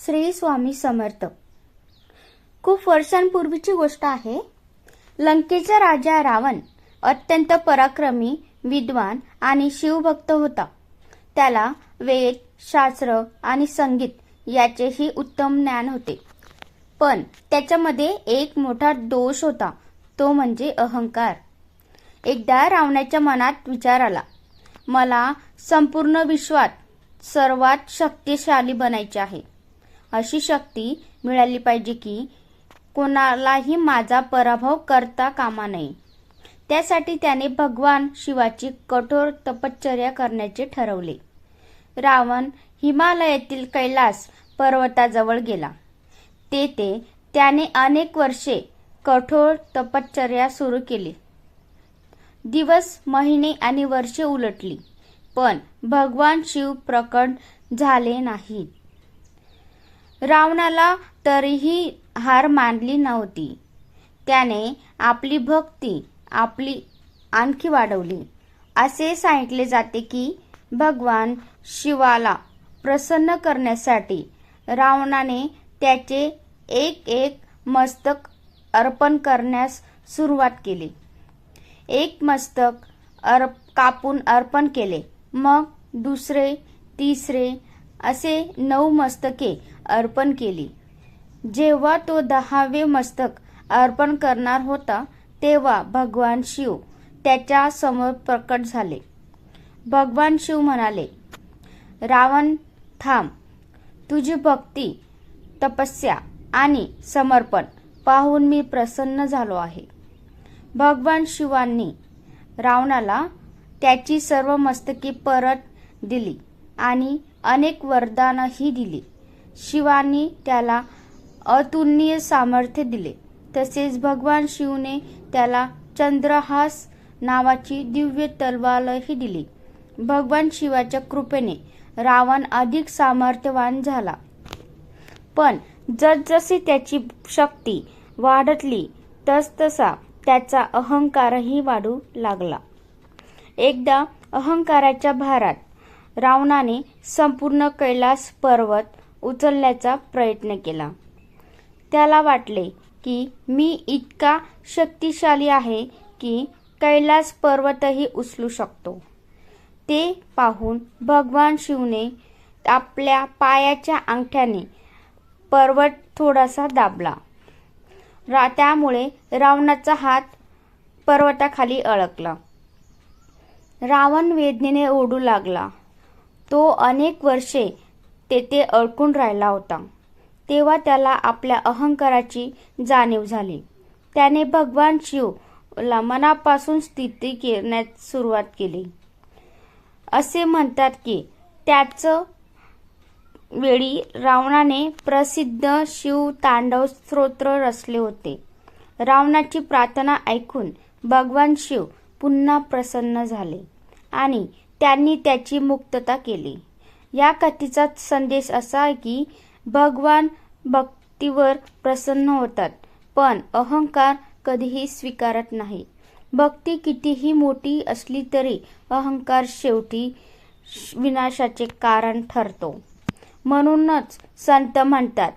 श्री स्वामी समर्थ. खूप वर्षांपूर्वीची गोष्ट आहे. लंकेचा राजा रावण अत्यंत पराक्रमी, विद्वान आणि शिवभक्त होता. त्याला वेद, शास्त्र आणि संगीत याचेही उत्तम ज्ञान होते. पण त्याच्यामध्ये एक मोठा दोष होता, तो म्हणजे अहंकार. एकदा रावणाच्या मनात विचार आला, मला संपूर्ण विश्वात सर्वात शक्तिशाली बनायचे आहे. अशी शक्ती मिळाली पाहिजे की कोणालाही माझा पराभव करता कामा नये. त्यासाठी त्याने भगवान शिवाची कठोर तपश्चर्या करण्याचे ठरवले. रावण हिमालयातील कैलास पर्वताजवळ गेला. तेथे त्याने अनेक वर्षे कठोर तपश्चर्या सुरू केली. दिवस, महिने आणि वर्षे उलटली, पण भगवान शिव प्रकट झाले नाहीत. रावणाला तरीही हार मानली नव्हती. त्याने आपली भक्ती आणखी वाढवली. असे सांगितले जाते की भगवान शिवाला प्रसन्न करण्यासाठी रावणाने त्याचे एक एक मस्तक अर्पण करण्यास सुरुवात केली. एक मस्तक कापून अर्पण केले, मग दुसरे, तिसरे असे 9 मस्तके अर्पण केली. जेव्हा तो 10वे मस्तक अर्पण करणार होता, तेव्हा भगवान शिव त्याच्या समोर प्रकट झाले. भगवान शिव म्हणाले, रावण थांब, तुझी भक्ती, तपस्या आणि समर्पण पाहून मी प्रसन्न झालो आहे. भगवान शिवांनी रावणाला त्याची सर्व मस्तके परत दिली आणि अनेक वरदानही दिली. शिवांनी त्याला अतुलनीय सामर्थ्य दिले. तसेच भगवान शिवने त्याला चंद्रहास नावाची दिव्य तलवारही दिली. भगवान शिवाच्या कृपेने रावण अधिक सामर्थ्यवान झाला. पण जसजशी त्याची शक्ती वाढली तसतसा त्याचा अहंकारही वाढू लागला. एकदा अहंकाराच्या भारात रावणाने संपूर्ण कैलास पर्वत उचलण्याचा प्रयत्न केला. त्याला वाटले की मी इतका शक्तिशाली आहे की कैलास पर्वतही उचलू शकतो. ते पाहून भगवान शिवने आपल्या पायाच्या अंगठ्याने पर्वत थोडासा दाबला. त्यामुळे रावणाचा हात पर्वताखाली अडकला. रावण वेदनेने ओरडू लागला. तो अनेक वर्षे तेथे अडकून राहिला होता. तेव्हा त्याला आपल्या अहंकाराची जाणीव झाली. त्याने भगवान शिवला मनापासून स्तुती करण्यास सुरुवात केली. असे म्हणतात की त्याच वेळी रावणाने प्रसिद्ध शिव तांडव स्तोत्र रचले होते. रावणाची प्रार्थना ऐकून भगवान शिव पुन्हा प्रसन्न झाले आणि त्यांनी त्याची मुक्तता केली. या कथेचा संदेश असा आहे की भगवान भक्तीवर प्रसन्न होतात, पण अहंकार कधीही स्वीकारत नाही. भक्ती कितीही मोठी असली तरी अहंकार शेवटी विनाशाचे कारण ठरतो. म्हणूनच संत म्हणतात,